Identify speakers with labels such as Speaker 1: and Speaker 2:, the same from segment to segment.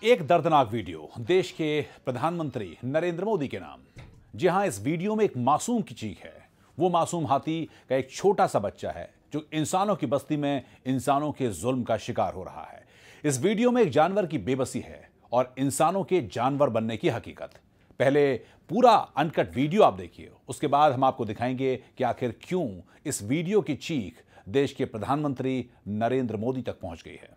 Speaker 1: एक दर्दनाक वीडियो देश के प्रधानमंत्री नरेंद्र मोदी के नाम। जी हां, इस वीडियो में एक मासूम की चीख है। वो मासूम हाथी का एक छोटा सा बच्चा है जो इंसानों की बस्ती में इंसानों के जुल्म का शिकार हो रहा है। इस वीडियो में एक जानवर की बेबसी है और इंसानों के जानवर बनने की हकीकत। पहले पूरा अनकट वीडियो आप देखिए, उसके बाद हम आपको दिखाएंगे कि आखिर क्यों इस वीडियो की चीख देश के प्रधानमंत्री नरेंद्र मोदी तक पहुंच गई है।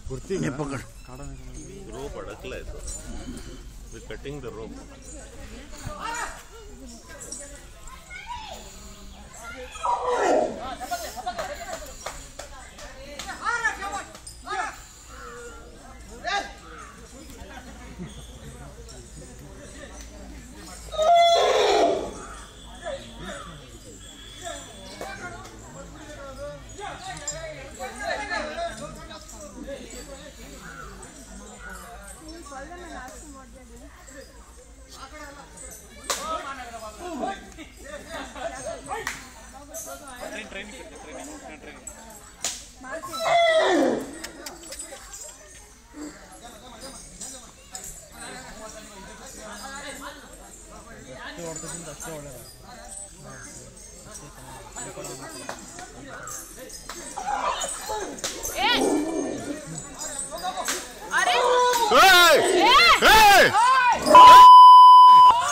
Speaker 2: गुर्ती में पकड़
Speaker 3: रोप अडकलाय तो वी कटिंग द रोप.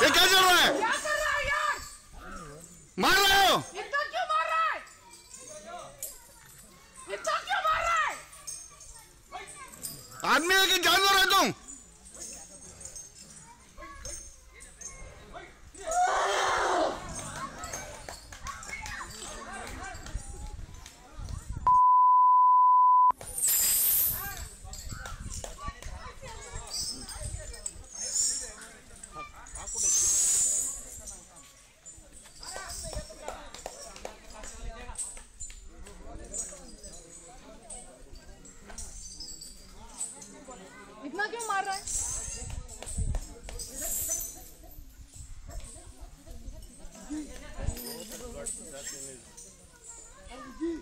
Speaker 2: ये क्या चल रहा है? मार रहे हो?
Speaker 4: इतना क्यों मार रहा है? इतना क्यों मार रहा है?
Speaker 2: आदमी है कि जानवर है तुम?
Speaker 4: इतना क्यों मार रहा है?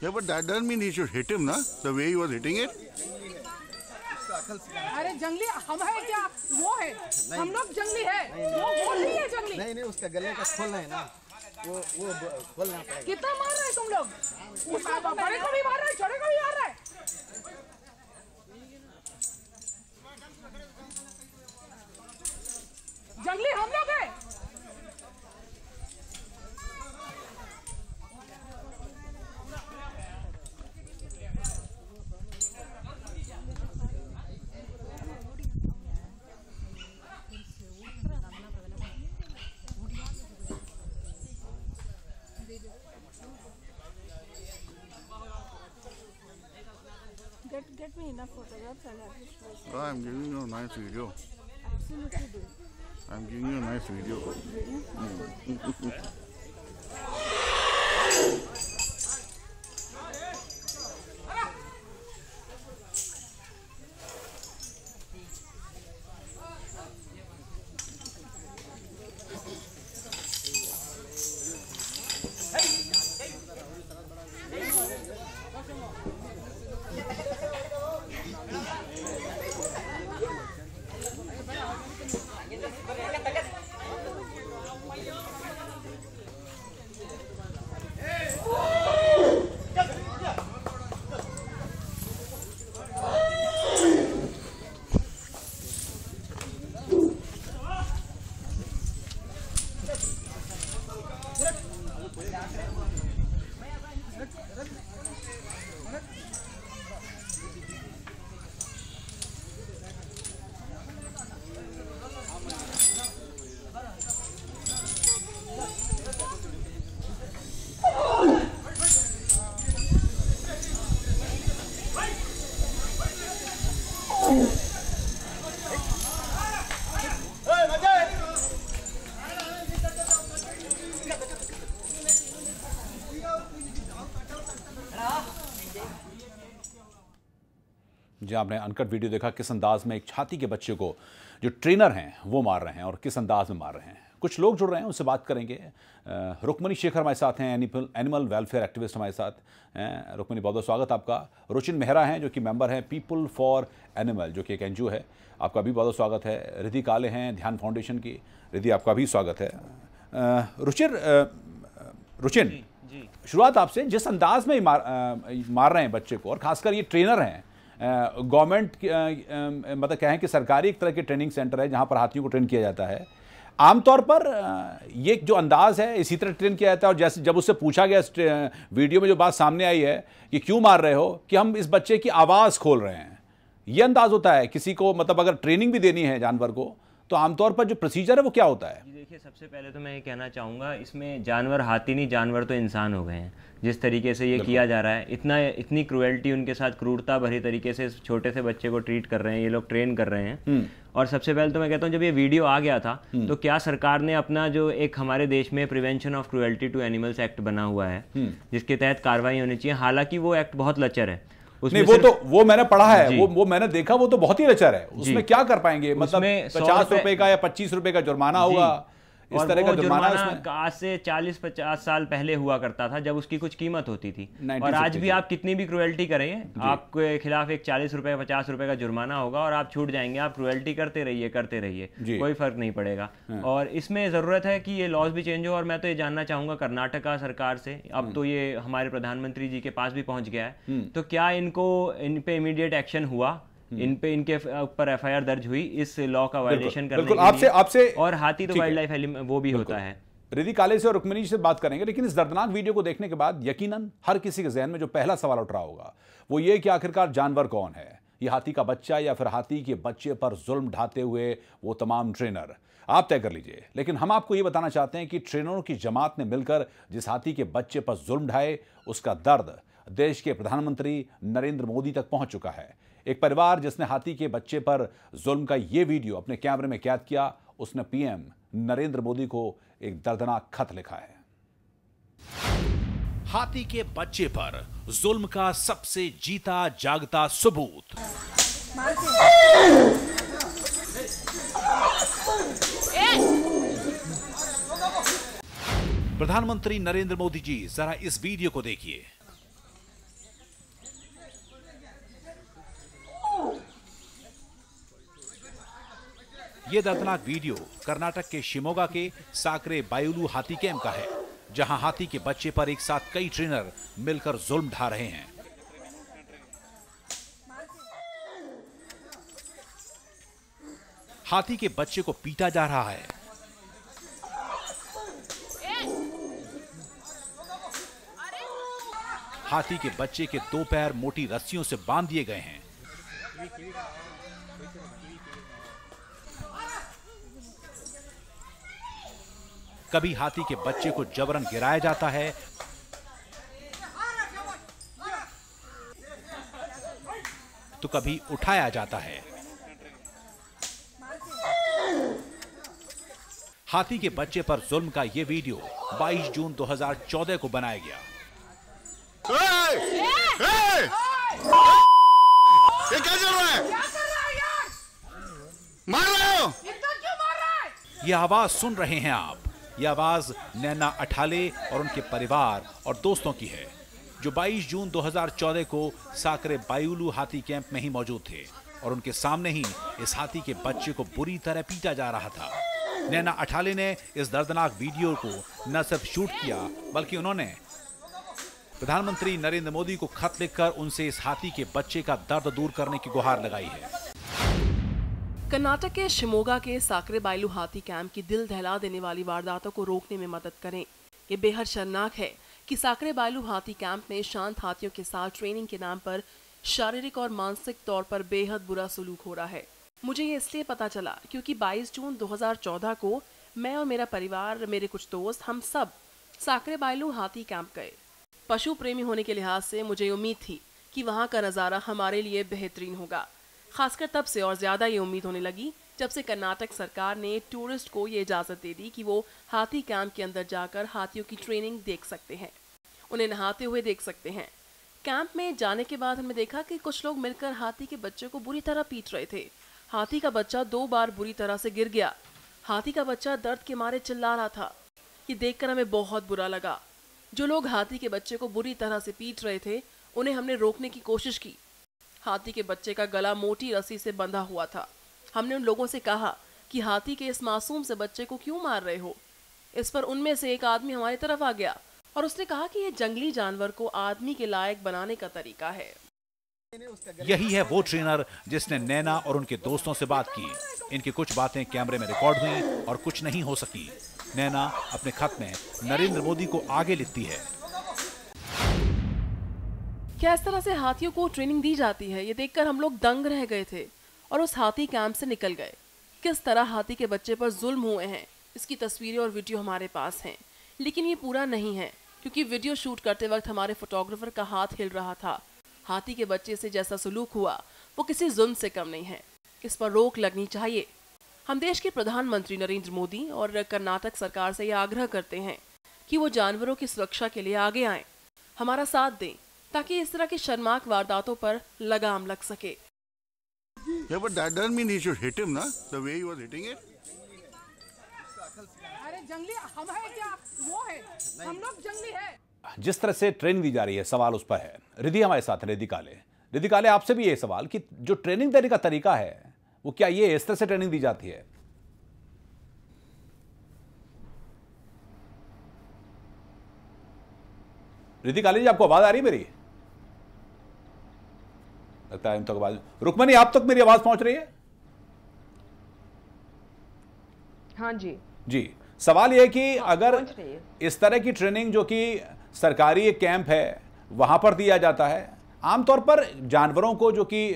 Speaker 2: Yeah, but that doesn't mean he should hit him, na? The way he was hitting it.
Speaker 4: अरे जंगली हम है क्या? वो है। हम लोग जंगली है। वो नहीं है जंगली।
Speaker 5: नहीं उसका गले का खोलना है ना, वो खोलना पड़ेगा.
Speaker 4: कितना मार रहे हैं तुम लोग? उसका बड़े को भी मार रहा है, छोटे को भी मार रहा है। जंगली हम लोग हैं। Get me enough photographs and I will show you.
Speaker 2: Oh, I'm giving you a nice video.
Speaker 4: Absolutely do.
Speaker 2: I'm giving you a nice video.
Speaker 1: जहां आपने अनकट वीडियो देखा किस अंदाज में एक हाथी के बच्चे को जो ट्रेनर हैं वो मार रहे हैं और किस अंदाज में मार रहे हैं। कुछ लोग जुड़ रहे हैं, उनसे बात करेंगे। रुक्मणी शेखर हमारे साथ हैं, एनिमल वेलफेयर एक्टिविस्ट हमारे साथ हैं। रुक्मणी, बहुत बहुत स्वागत आपका। रुचिन मेहरा हैं जो कि मेंबर हैं पीपल फॉर एनिमल, जो कि एक एनजीओ है, आपका भी बहुत बहुत स्वागत है। रिधि काले हैं ध्यान फाउंडेशन की, रिधि आपका भी स्वागत है। रुचिन, शुरुआत आपसे। जिस अंदाज में मार रहे हैं बच्चे को, और खासकर ये ट्रेनर हैं, गवर्नमेंट मतलब कहें कि सरकारी एक तरह के ट्रेनिंग सेंटर है जहां पर हाथियों को ट्रेन किया जाता है। आमतौर पर ये जो अंदाज है इसी तरह ट्रेन किया जाता है, और जैसे जब उससे पूछा गया वीडियो में जो बात सामने आई है कि क्यों मार रहे हो, कि हम इस बच्चे की आवाज़ खोल रहे हैं, ये अंदाज होता है किसी को। मतलब अगर ट्रेनिंग भी देनी है जानवर को तो आमतौर पर जो प्रोसीजर है वो क्या होता है?
Speaker 6: देखिए, सबसे पहले तो मैं ये कहना चाहूँगा, इसमें जानवर हाथी नहीं, जानवर तो इंसान हो गए हैं। जिस तरीके से ये किया जा रहा है, इतनी क्रूएल्टी उनके साथ, क्रूरता भरी तरीके से इस छोटे से बच्चे को ट्रीट कर रहे हैं, ये लोग ट्रेन कर रहे हैं। और सबसे पहले तो मैं कहता हूँ, जब ये वीडियो आ गया था तो क्या सरकार ने अपना जो एक हमारे देश में prevention of cruelty to animals act बना हुआ है, जिसके तहत कार्रवाई होनी चाहिए, हालांकि वो एक्ट बहुत लचर है।
Speaker 1: नहीं, वो मैंने पढ़ा है, वो मैंने देखा, वो तो बहुत ही लचर है। उसमें क्या कर पाएंगे? मतलब 50 रुपए का या 25 रुपए का जुर्माना होगा, इस तरह का जुर्माना
Speaker 6: आज से 40-50 साल पहले हुआ करता था, जब उसकी कुछ कीमत होती थी। और आज भी आप कितनी भी क्रूएल्टी करेंगे, आपके खिलाफ एक 40 रुपए 50 रुपए का जुर्माना होगा और आप छूट जाएंगे। आप क्रूएल्टी करते रहिए, कोई फर्क नहीं पड़ेगा। और इसमें जरूरत है कि ये लॉज भी चेंज हो। और मैं तो ये जानना चाहूंगा कर्नाटका सरकार से, अब तो ये हमारे प्रधानमंत्री जी के पास भी पहुंच गया है, तो क्या इन पे इमीडिएट एक्शन हुआ, इनके ऊपर एफआईआर दर्ज हुई इस लॉ का वायलेशन करने के लिए? आपसे और हाथी तो वाइल्ड लाइफ वो भी होता है।
Speaker 1: रिधि काले से और रुक्मिणी से बात करेंगे, लेकिन इस दर्दनाक वीडियो को देखने के बाद यकीनन हर किसी के जहन में जो पहला सवाल उठ रहा होगा वो ये कि आखिरकार जानवर कौन है, ये हाथी का बच्चा या फिर हाथी के बच्चे पर जुल्म ढाते हुए वो तमाम ट्रेनर? आप तय कर लीजिए। लेकिन हम आपको ये बताना चाहते हैं कि ट्रेनरों की जमात ने मिलकर जिस हाथी के बच्चे पर जुल्म ढाए, उसका दर्द देश के प्रधानमंत्री नरेंद्र मोदी तक पहुंच चुका है। एक परिवार जिसने हाथी के बच्चे पर जुल्म का यह वीडियो अपने कैमरे में कैद किया, उसने पीएम नरेंद्र मोदी को एक दर्दनाक खत लिखा है। हाथी के बच्चे पर जुल्म का सबसे जीता जागता सबूत। प्रधानमंत्री नरेंद्र मोदी जी, जरा इस वीडियो को देखिए। यह दर्दनाक वीडियो कर्नाटक के शिमोगा के साकरे बायुलू हाथी कैंप का है, जहां हाथी के बच्चे पर एक साथ कई ट्रेनर मिलकर जुल्म ढा रहे हैं। हाथी के बच्चे को पीटा जा रहा है। हाथी के बच्चे के दो पैर मोटी रस्सियों से बांध दिए गए हैं। कभी हाथी के बच्चे को जबरन गिराया जाता है, तो कभी उठाया जाता है। हाथी के बच्चे पर जुल्म का यह वीडियो 22 जून 2014 को बनाया गया।
Speaker 2: ये क्या चल रहा है?
Speaker 4: क्या कर रहा है यार?
Speaker 2: मार रहे हो?
Speaker 4: इतना क्यों मार रहा है?
Speaker 1: ये आवाज सुन रहे हैं आप, ये आवाज नैना अठाले और उनके परिवार और दोस्तों की है, जो 22 जून 2014 को साकरे बायुलू हाथी कैंप में ही मौजूद थे और उनके सामने ही इस हाथी के बच्चे को बुरी तरह पीटा जा रहा था। नैना अठाले ने इस दर्दनाक वीडियो को न सिर्फ शूट किया, बल्कि उन्होंने प्रधानमंत्री नरेंद्र मोदी को खत लिखकर उनसे इस हाथी के बच्चे का दर्द दूर करने की गुहार लगाई है।
Speaker 7: कर्नाटक के शिमोगा के साकरे बायलू हाथी कैंप की दिल दहला देने वाली वारदातों को रोकने में मदद करें। ये बेहद शर्मनाक है कि साकरे बायलू हाथी कैंप में शांत हाथियों के साथ ट्रेनिंग के नाम पर शारीरिक और मानसिक तौर पर बेहद बुरा सलूक हो रहा है। मुझे ये इसलिए पता चला क्योंकि 22 जून 2014 को मैं और मेरा परिवार, मेरे कुछ दोस्त, हम सब साकरे बायलू हाथी कैंप गए। पशु प्रेमी होने के लिहाज से मुझे उम्मीद थी कि वहाँ का नज़ारा हमारे लिए बेहतरीन होगा। खासकर तब से और ज़्यादा ये उम्मीद होने लगी जब से कर्नाटक सरकार ने टूरिस्ट को ये इजाज़त दे दी कि वो हाथी कैंप के अंदर जाकर हाथियों की ट्रेनिंग देख सकते हैं, उन्हें नहाते हुए देख सकते हैं, कैंप में जाने के बाद हमने देखा कि कुछ लोग मिलकर हाथी के बच्चे को बुरी तरह पीट रहे थे। हाथी का बच्चा 2 बार बुरी तरह से गिर गया। हाथी का बच्चा दर्द के मारे चिल्ला रहा था। ये देखकर हमें बहुत बुरा लगा। जो लोग हाथी के बच्चे को बुरी तरह से पीट रहे थे, उन्हें हमने रोकने की कोशिश की। हाथी के बच्चे का गला मोटी रस्सी से बंधा हुआ था। हमने उन लोगों से कहा कि हाथी के इस मासूम से बच्चे को क्यों मार रहे हो। इस पर उनमें से एक आदमी हमारी तरफ आ गया और उसने कहा कि ये जंगली जानवर को आदमी के लायक बनाने का तरीका है।
Speaker 1: यही है वो ट्रेनर जिसने नैना और उनके दोस्तों से बात की। इनकी कुछ बातें कैमरे में रिकॉर्ड हुई और कुछ नहीं हो सकी। नैना अपने खत में नरेंद्र मोदी को आगे लिखती है।
Speaker 7: क्या इस तरह से हाथियों को ट्रेनिंग दी जाती है, ये देखकर हम लोग दंग रह गए थे और उस हाथी कैंप से निकल गए। किस तरह हाथी के बच्चे पर जुल्म हुए हैं, इसकी तस्वीरें और वीडियो हमारे पास हैं। लेकिन ये पूरा नहीं है, क्योंकि वीडियो शूट करते वक्त हमारे फोटोग्राफर का हाथ हिल रहा था। हाथी के बच्चे से जैसा सलूक हुआ वो किसी जुल्म से कम नहीं है। इस पर रोक लगनी चाहिए। हम देश के प्रधानमंत्री नरेंद्र मोदी और कर्नाटक सरकार से यह आग्रह करते हैं कि वो जानवरों की सुरक्षा के लिए आगे आएं, हमारा साथ दें, ताकि इस तरह की शर्मनाक वारदातों पर लगाम लग सके।
Speaker 2: Yeah, but that doesn't mean he should hit him, na? The way he was hitting it.
Speaker 4: अरे जंगली हम है क्या, वो है, हम लोग जंगली है।
Speaker 1: जिस तरह से ट्रेनिंग दी जा रही है, सवाल उस पर है। रिद्धि हमारे साथ है, रिद्धि काले, आपसे भी ये सवाल कि जो ट्रेनिंग देने का तरीका है वो क्या ये इस तरह से ट्रेनिंग दी जाती है? रिद्धि काले जी, आपको आवाज आ रही है मेरी? लगता है इन तक आवाज, रुक्मणी आप तक मेरी आवाज पहुंच रही है?
Speaker 8: हाँ जी
Speaker 1: जी, सवाल यह है कि अगर इस तरह की ट्रेनिंग जो कि सरकारी एक कैंप है वहां पर दिया जाता है, आमतौर पर जानवरों को जो कि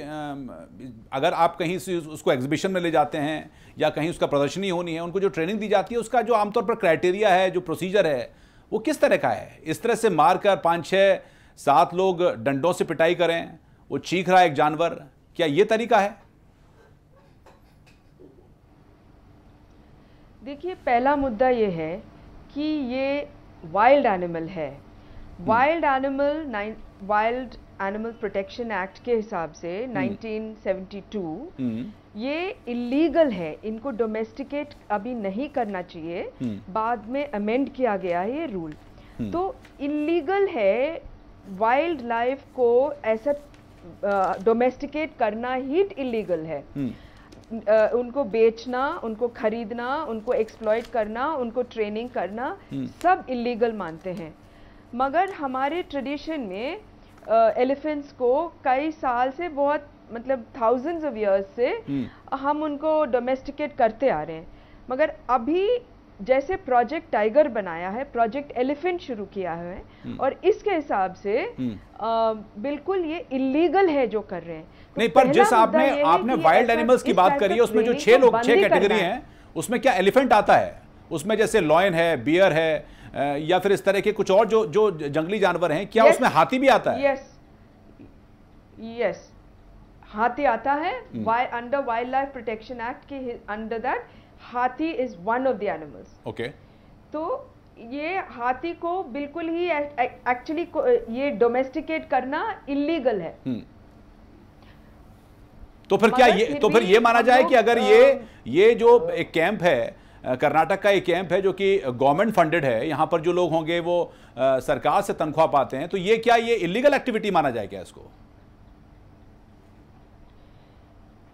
Speaker 1: अगर आप कहीं से उसको एग्जीबिशन में ले जाते हैं या कहीं उसका प्रदर्शनी होनी है, उनको जो ट्रेनिंग दी जाती है उसका जो आमतौर पर क्राइटेरिया है, जो प्रोसीजर है, वो किस तरह का है? इस तरह से मारकर 5, 6, 7 लोग डंडों से पिटाई करें, वो चीख रहा है एक जानवर, क्या ये तरीका है?
Speaker 8: देखिए, पहला मुद्दा ये है कि ये वाइल्ड एनिमल है। वाइल्ड एनिमल प्रोटेक्शन एक्ट के हिसाब से 1972 ये इलीगल है, इनको डोमेस्टिकेट अभी नहीं करना चाहिए। बाद में अमेंड किया गया है ये रूल। तो इलीगल है वाइल्ड लाइफ को ऐसा डोमेस्टिकेट करना ही इलीगल है। उनको बेचना, उनको खरीदना, उनको एक्सप्लॉइट करना, उनको ट्रेनिंग करना, सब इलीगल मानते हैं। मगर हमारे ट्रेडिशन में एलिफेंट्स को कई साल से, बहुत मतलब थाउजेंड्स ऑफ इयर्स से हम उनको डोमेस्टिकेट करते आ रहे हैं। मगर अभी जैसे प्रोजेक्ट टाइगर बनाया है, प्रोजेक्ट एलिफेंट शुरू किया है, और इसके हिसाब से बिल्कुल ये इलीगल है जो कर रहे हैं। तो
Speaker 1: नहीं, पर जैसे आपने वाइल्ड एनिमल्स की बात करी है, उसमें जो 6 कैटेगरी हैं, उसमें क्या एलिफेंट आता है? उसमें जैसे लॉयन है, बियर है, या फिर इस तरह के कुछ और जो जंगली जानवर हैं, क्या उसमें हाथी भी आता है?
Speaker 8: यस, हाथी आता है। Under wild life protection act के अंडर दैट हाथी is one of the animals.
Speaker 1: Okay,
Speaker 8: तो ये हाथी को बिल्कुल ही एक्चुअली ये डोमेस्टिकेट करना इलीगल है।
Speaker 1: तो फिर क्या ये, तो फिर ये माना जाए कि अगर ये जो एक कैंप है, कर्नाटक का एक कैंप है जो कि गवर्नमेंट फंडेड है, यहां पर जो लोग होंगे वो सरकार से तनख्वाह पाते हैं, तो ये क्या ये इलीगल एक्टिविटी माना जाए क्या इसको?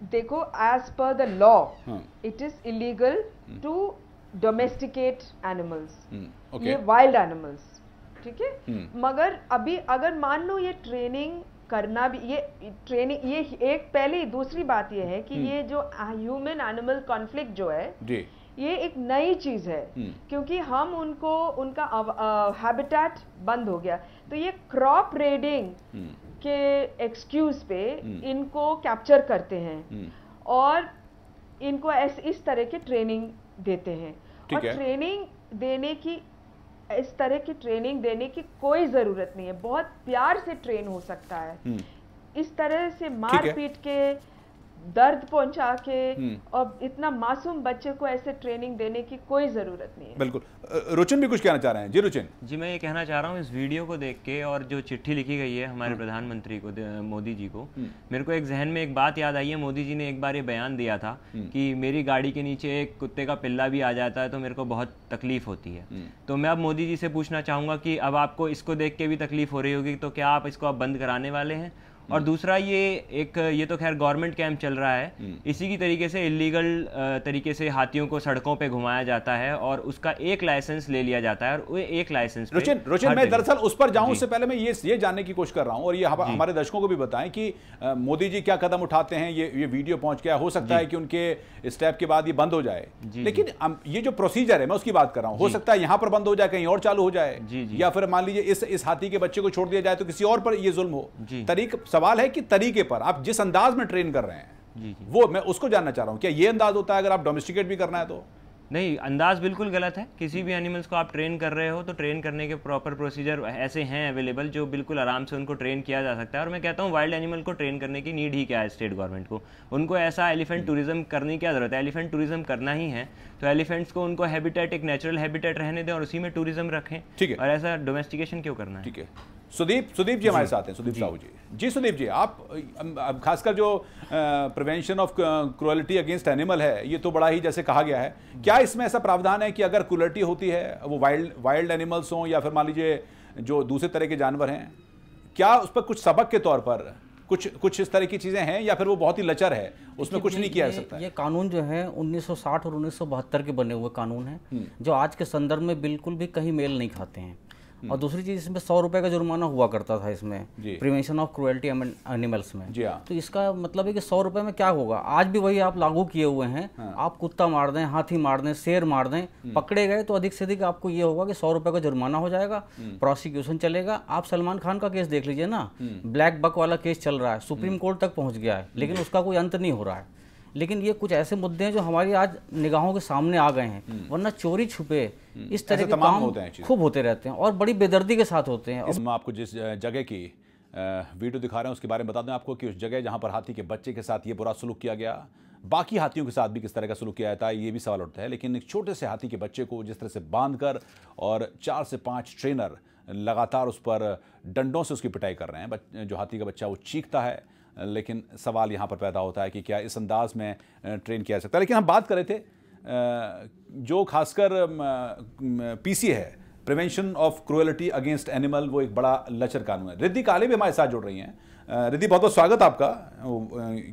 Speaker 8: देखो, as per the law it is illegal to domesticate animals, ये वाइल्ड एनिमल्स, ठीक है। मगर अभी अगर मान लो ये ट्रेनिंग करना भी, ये ट्रेनिंग, ये एक पहले, दूसरी बात ये है कि ये जो ह्यूमन एनिमल कॉन्फ्लिक्ट जो है जी, ये एक नई चीज है, क्योंकि हम उनका हैबिटेट बंद हो गया। तो ये क्रॉप रेडिंग के एक्सक्यूज पे इनको कैप्चर करते हैं और इनको इस तरह की ट्रेनिंग देते हैं। और ट्रेनिंग देने की, इस तरह की ट्रेनिंग देने की कोई जरूरत नहीं है, बहुत प्यार से ट्रेन हो सकता है। इस तरह से मार पीट के दर्द पहुंचा के और इतना मासूम बच्चे को ऐसे ट्रेनिंग देने की कोई जरूरत नहीं है।
Speaker 1: बिल्कुल। रुचिन भी कुछ कहना चाह रहे हैं। जी रुचिन।
Speaker 6: जी, मैं ये कहना चाह रहा हूँ, इस वीडियो को देख के और जो चिट्ठी लिखी गई है हमारे प्रधानमंत्री को, मोदी जी को, मेरे को एक जहन में एक बात याद आई है। मोदी जी ने एक बार ये बयान दिया था कि मेरी गाड़ी के नीचे एक कुत्ते का पिल्ला भी आ जाता है तो मेरे को बहुत तकलीफ होती है। तो मैं अब मोदी जी से पूछना चाहूँगा कि अब आपको इसको देख के भी तकलीफ हो रही होगी, तो क्या आप इसको अब बंद कराने वाले हैं? और दूसरा, ये तो खैर गवर्नमेंट कैंप चल रहा है, इसी की तरीके से इलीगल तरीके से हाथियों को सड़कों पे घुमाया जाता है और उसका एक लाइसेंस ले लिया जाता है और वो एक लाइसेंस।
Speaker 1: रुचिन, मैं दरअसल उस पर जाऊं उससे पहले मैं ये जानने की कोशिश कर रहा हूं और ये हमारे दर्शकों को भी बताएं कि मोदी जी क्या कदम उठाते हैं। ये वीडियो पहुंच गया, हो सकता है कि उनके स्टेप के बाद ये बंद हो जाए, लेकिन ये जो प्रोसीजर है मैं उसकी बात कर रहा हूं। हो सकता है यहां पर बंद हो जाए, कहीं और चालू हो जाए, या फिर मान लीजिए इस हाथी के बच्चे को छोड़ दिया जाए तो किसी और पर ये जुल्म हो। सवाल है कि तरीके पर आप जिस अंदाज में ट्रेन कर रहे हैं वो मैं उसको जानना चाह रहा हूं। क्या ये अंदाज होता है अगर आप डोमेस्टिकेट भी करना है तो?
Speaker 6: नहीं, अंदाज बिल्कुल गलत है। किसी भी एनिमल्स को आप ट्रेन कर रहे हो तो ट्रेन करने के प्रॉपर प्रोसीजर ऐसे हैं अवेलेबल जो बिल्कुल आराम से उनको ट्रेन किया जा सकता है। और मैं कहता हूँ वाइल्ड एनिमल को ट्रेन करने की नीड ही क्या है स्टेट गवर्नमेंट को? उनको ऐसा एलिफेंट टूरिज्म करने की क्या जरूरत है? एलिफेंट टूरिज्म करना ही है तो एलिफेंट्स को उनको हैबिटेट, एक नेचुरल हैबिटेट रहने दें और उसी में टूरिज्म रखें।
Speaker 1: ठीक है,
Speaker 6: और ऐसा डोमेस्टिकेशन क्यों करना है?
Speaker 1: ठीक है। सुदीप जी हमारे साथ हैं। सुदीप साहू जी, सुदीप जी, आप खासकर जो prevention of cruelty against animal है, ये तो बड़ा ही जैसे कहा गया है, क्या इसमें ऐसा प्रावधान है कि अगर क्रूएल्टी होती है वो वाइल्ड एनिमल्स हों या फिर मान लीजिए जो दूसरे तरह के जानवर हैं, क्या उस पर कुछ सबक के तौर पर कुछ इस तरह की चीजें हैं या फिर वो बहुत ही लचर है, उसमें कुछ नहीं किया जा सकता?
Speaker 9: ये कानून जो है 1960 और 1972 के बने हुए कानून हैं जो आज के संदर्भ में बिल्कुल भी कहीं मेल नहीं खाते हैं। और दूसरी चीज, इसमें 100 रुपए का जुर्माना हुआ करता था इसमें प्रिवेंशन ऑफ क्रूएल्टी एनिमल्स में। तो इसका मतलब है कि 100 रुपए में क्या होगा? आज भी वही आप लागू किए हुए हैं। आप कुत्ता मार दें, हाथी मार दें, शेर मार दें, पकड़े गए तो अधिक से अधिक आपको ये होगा कि 100 रुपए का जुर्माना हो जाएगा, प्रोसिक्यूशन चलेगा। आप सलमान खान का केस देख लीजिए ना, ब्लैक बक वाला केस चल रहा है, सुप्रीम कोर्ट तक पहुंच गया है, लेकिन उसका कोई अंत नहीं हो रहा है। लेकिन ये कुछ ऐसे मुद्दे हैं जो हमारी आज निगाहों के सामने आ गए हैं, वरना चोरी छुपे इस तरह के काम खूब होते रहते हैं और बड़ी बेदर्दी के साथ होते हैं।
Speaker 1: मैं आपको जिस जगह की वीडियो दिखा रहे हैं उसके बारे में बता दूं आपको कि उस जगह जहां पर हाथी के बच्चे के साथ ये बुरा सलूक किया गया, बाकी हाथियों के साथ भी किस तरह का सलूक किया जाता है ये भी सवाल उठता है। लेकिन एक छोटे से हाथी के बच्चे को जिस तरह से बांधकर और 4 से 5 ट्रेनर लगातार उस पर डंडों से उसकी पिटाई कर रहे हैं, जो हाथी का बच्चा वो चीखता है, लेकिन सवाल यहाँ पर पैदा होता है कि क्या इस अंदाज में ट्रेन किया जा सकता है। लेकिन हम बात कर रहे थे जो खासकर पीसी है, prevention of cruelty against animal, वो एक बड़ा लचर कानून है। रिद्धि काले भी हमारे साथ जुड़ रही हैं। रिद्धि, बहुत बहुत स्वागत आपका।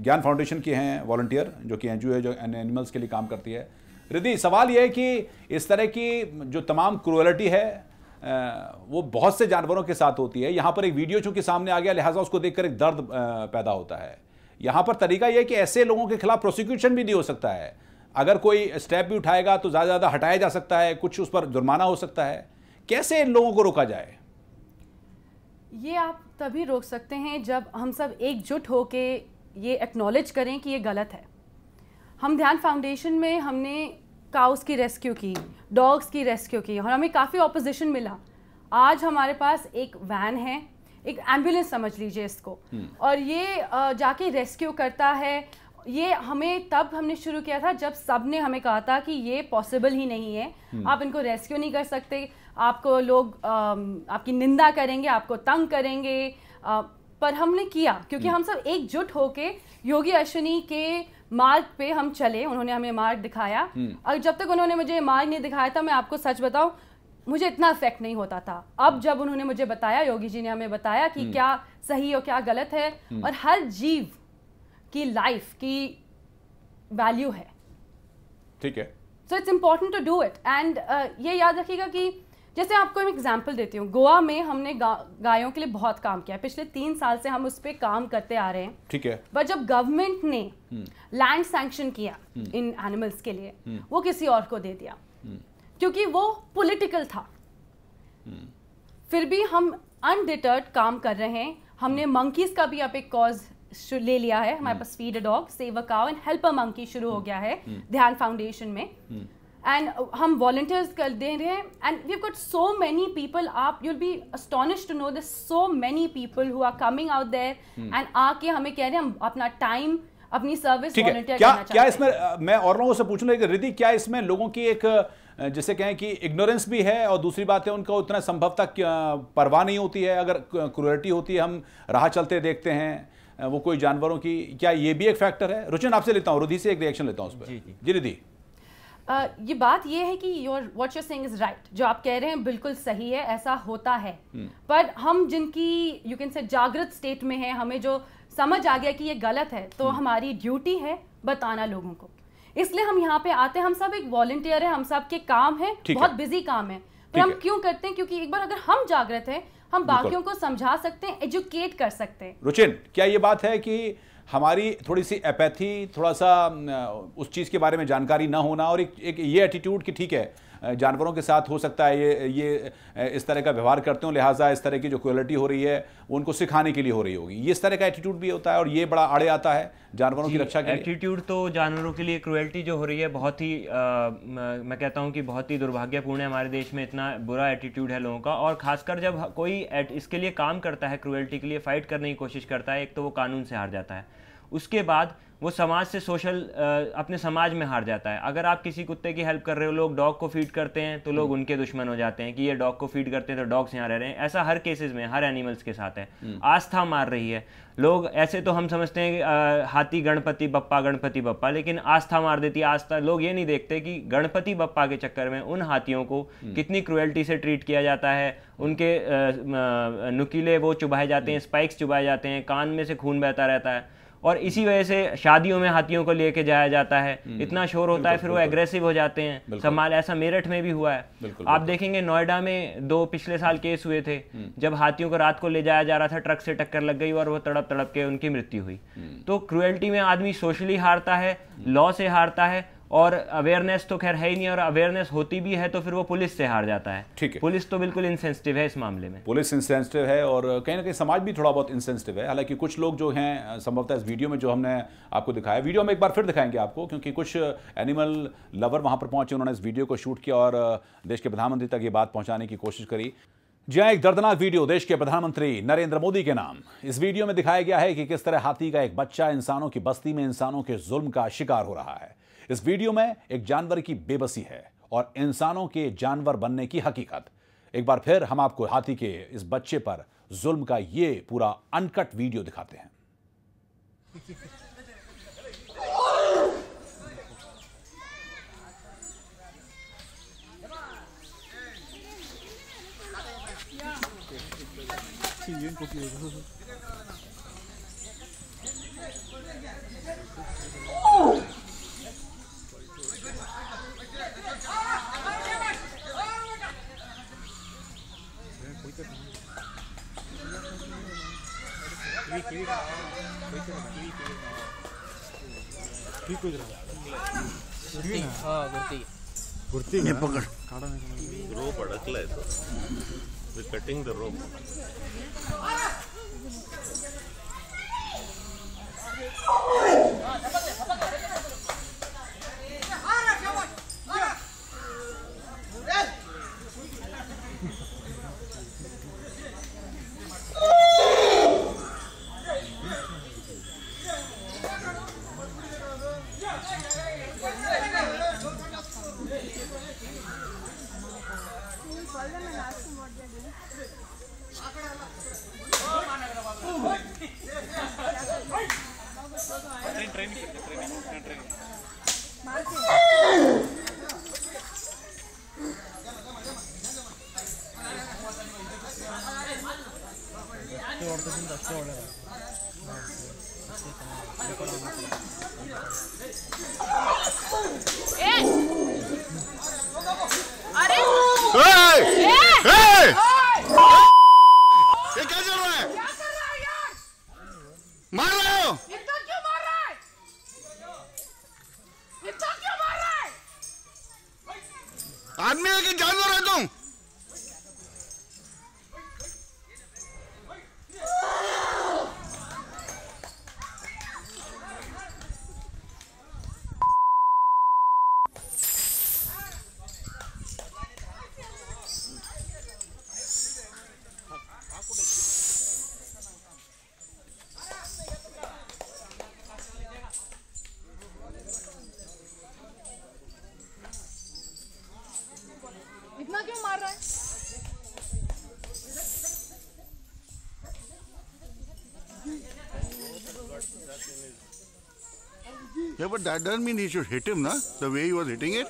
Speaker 1: ज्ञान फाउंडेशन की हैं वॉलंटियर, जो कि एनजीओ है जो एनिमल्स के लिए काम करती है। रिद्धि, सवाल यह है कि इस तरह की जो तमाम क्रूएल्टी है वो बहुत से जानवरों के साथ होती है। यहाँ पर एक वीडियो चूंकि सामने आ गया, लिहाजा उसको देखकर एक दर्द पैदा होता है। यहाँ पर तरीका यह है कि ऐसे लोगों के खिलाफ प्रोसिक्यूशन भी नहीं हो सकता है। अगर कोई स्टेप भी उठाएगा तो ज़्यादा ज़्यादा हटाया जा सकता है, कुछ उस पर जुर्माना हो सकता है। कैसे इन लोगों को रोका जाए?
Speaker 10: ये आप तभी रोक सकते हैं जब हम सब एकजुट होके ये एक्नॉलेज करें कि ये गलत है। हम ध्यान फाउंडेशन में हमने काउस की रेस्क्यू की, डॉग्स की रेस्क्यू की और हमें काफ़ी ऑपोजिशन मिला। आज हमारे पास एक वैन है, एक एम्बुलेंस समझ लीजिए इसको, और ये जाके रेस्क्यू करता है। ये हमें तब हमने शुरू किया था जब सब ने हमें कहा था कि ये पॉसिबल ही नहीं है, आप इनको रेस्क्यू नहीं कर सकते, आपको लोग आपकी निंदा करेंगे, आपको तंग करेंगे। पर हमने किया क्योंकि हम सब एकजुट होके योगी अश्विनी के मार्ग पे हम चले। उन्होंने हमें मार्ग दिखाया और जब तक उन्होंने मुझे मार्ग नहीं दिखाया था, मैं आपको सच बताऊं, मुझे इतना इफेक्ट नहीं होता था। अब जब उन्होंने मुझे बताया, योगी जी ने हमें बताया कि क्या सही और क्या गलत है, और हर जीव की लाइफ की वैल्यू है,
Speaker 1: ठीक है,
Speaker 10: so it's important to do it. And ये याद रखिएगा कि जैसे आपको एक एग्जांपल देती हूँ, गोवा में हमने गायों के लिए बहुत काम किया, पिछले 3 साल से हम उस पर काम करते आ रहे हैं,
Speaker 1: ठीक है।
Speaker 10: पर जब गवर्नमेंट ने लैंड सैंक्शन किया इन एनिमल्स के लिए, वो किसी और को दे दिया क्योंकि वो पॉलिटिकल था। फिर भी हम अनडिटर्ड काम कर रहे हैं। हमने मंकीज का भी अब एक कॉज ले लिया है, हमारे पास feed a dog, save a cow and help a monkey शुरू हो गया है ध्यान फाउंडेशन में, एंड हम वॉलंटियर्स कर दे रहे हैं। And we have got so many people, आप you will be astonished to know this, so many people who are coming out there and आके हमें कह रहे हैं हम अपना टाइम, अपनी सर्विस
Speaker 7: ठीक है।
Speaker 10: वॉलंटियर करना चाहते हैं।
Speaker 1: क्या इसमें मैं और लोगों से पूछना है कि रिद्धि, क्या इसमें लोगों की एक जैसे कहें कि इग्नोरेंस भी है, और दूसरी बात है उनको उतना संभवतः परवाह नहीं होती है, अगर क्रूरलिटी होती है हम राह चलते देखते हैं वो कोई जानवरों की, क्या ये भी एक फैक्टर है? रुचिन आपसे लेता हूँ, रिद्धि से एक रिएक्शन लेता हूँ उस पर। जी रिद्धि,
Speaker 10: ये बात ये है कि what you saying is right, जो आप कह रहे हैं बिल्कुल सही है, ऐसा होता है। पर हम जिनकी यू कैन से जागृत स्टेट में है, हमें जो समझ आ गया कि ये गलत है, तो हमारी ड्यूटी है बताना लोगों को। इसलिए हम यहाँ पे आते हैं, हम सब एक वॉलंटियर है, हम सब के काम है, बहुत बिजी काम है, पर हम क्यों करते हैं? क्योंकि एक बार अगर हम जागृत हैं, हम बाकियों को समझा सकते हैं, एजुकेट कर सकते हैं।
Speaker 1: रुचिन, क्या ये बात है कि हमारी थोड़ी सी एपैथी, थोड़ा सा उस चीज़ के बारे में जानकारी ना होना, और एक ये एटीट्यूड कि ठीक है जानवरों के साथ हो सकता है ये इस तरह का व्यवहार करते हो, लिहाजा इस तरह की जो क्वालिटी हो रही है वो उनको सिखाने के लिए हो रही होगी, ये इस तरह का एटीट्यूड भी होता है और ये बड़ा आड़े आता है जानवरों की रक्षा के लिए?
Speaker 6: एटीट्यूड तो जानवरों के लिए क्रुएल्टी जो हो रही है बहुत ही मैं कहता हूँ कि बहुत ही दुर्भाग्यपूर्ण है। हमारे देश में इतना बुरा एटीट्यूड है लोगों का, और खासकर जब कोई इसके लिए काम करता है, क्रुएल्टी के लिए फाइट करने की कोशिश करता है, एक तो वो कानून से हार जाता है, उसके बाद वो समाज से सोशल अपने समाज में हार जाता है। अगर आप किसी कुत्ते की हेल्प कर रहे हो, लोग डॉग को फीड करते हैं तो लोग उनके दुश्मन हो जाते हैं कि ये डॉग को फीड करते हैं तो डॉग्स यहाँ रह रहे हैं। ऐसा हर केसेस में, हर एनिमल्स के साथ है। आस्था मार रही है लोग, ऐसे तो हम समझते हैं कि हाथी गणपति बप्पा, लेकिन आस्था मार देती है। आस्था, लोग ये नहीं देखते कि गणपति बप्पा के चक्कर में उन हाथियों को कितनी क्रुएल्टी से ट्रीट किया जाता है, उनके नुकीले वो चुभाए जाते हैं, स्पाइक्स चुभाए जाते हैं, कान में से खून बहता रहता है, और इसी वजह से शादियों में हाथियों को लेके जाया जाता है, इतना शोर होता है, फिर वो एग्रेसिव हो जाते हैं। संभाल, ऐसा मेरठ में भी हुआ है। आप देखेंगे नोएडा में 2 पिछले साल केस हुए थे, जब हाथियों को रात को ले जाया जा रहा था, ट्रक से टक्कर लग गई और वो तड़प तड़प के उनकी मृत्यु हुई। तो क्रुएल्टी में आदमी सोशली हारता है, लॉ से हारता है, और अवेयरनेस तो खैर है ही नहीं, और अवेयरनेस होती भी है तो फिर वो पुलिस से हार जाता है।
Speaker 1: ठीक है,
Speaker 6: पुलिस तो बिल्कुल इंसेंसिटिव है इस मामले में।
Speaker 1: पुलिस इंसेंसिटिव है और कहीं ना कहीं समाज भी थोड़ा बहुत इंसेंसिटिव है। हालांकि कुछ लोग जो हैं संभवतः इस वीडियो में जो हमने आपको दिखाया, वीडियो में एक बार फिर दिखाएंगे आपको, क्योंकि कुछ एनिमल लवर वहां पर पहुंचे, उन्होंने इस वीडियो को शूट किया और देश के प्रधानमंत्री तक ये बात पहुंचाने की कोशिश करी। जी हाँ, एक दर्दनाक वीडियो देश के प्रधानमंत्री नरेंद्र मोदी के नाम। इस वीडियो में दिखाया गया है कि किस तरह हाथी का एक बच्चा इंसानों की बस्ती में इंसानों के जुल्म का शिकार हो रहा है। इस वीडियो में एक जानवर की बेबसी है और इंसानों के जानवर बनने की हकीकत। एक बार फिर हम आपको हाथी के इस बच्चे पर जुल्म का ये पूरा अनकट वीडियो दिखाते हैं।
Speaker 3: रोप अडकलाय तो वी कटिंग द रोप.
Speaker 2: आदमी है कि जानवर है तुम? Yeah, but that doesn't mean he should hit him, na? The way he was hitting it.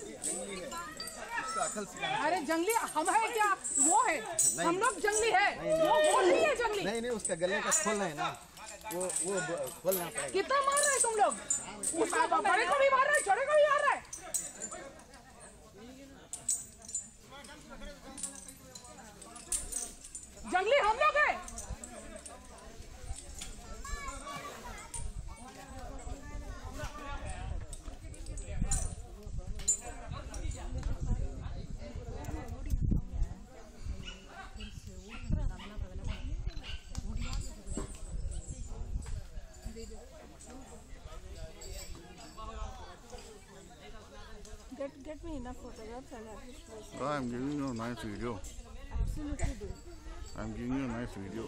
Speaker 4: अरे जंगली हम है क्या? वो है। हम लोग जंगली है। वो नहीं है जंगली।
Speaker 5: नहीं उसका गले का खोलना है ना। वो खोलना पड़ेगा।
Speaker 4: कितना मार रहे हैं तुम लोग? उसका बड़े को भी मार रहे हैं, छोटे को भी मार रहे हैं। जंगली हम लोग हैं। Get me enough photographs and I will post.
Speaker 2: Oh, I'm giving you a nice video.
Speaker 4: Absolutely do.
Speaker 2: I'm giving you a nice video.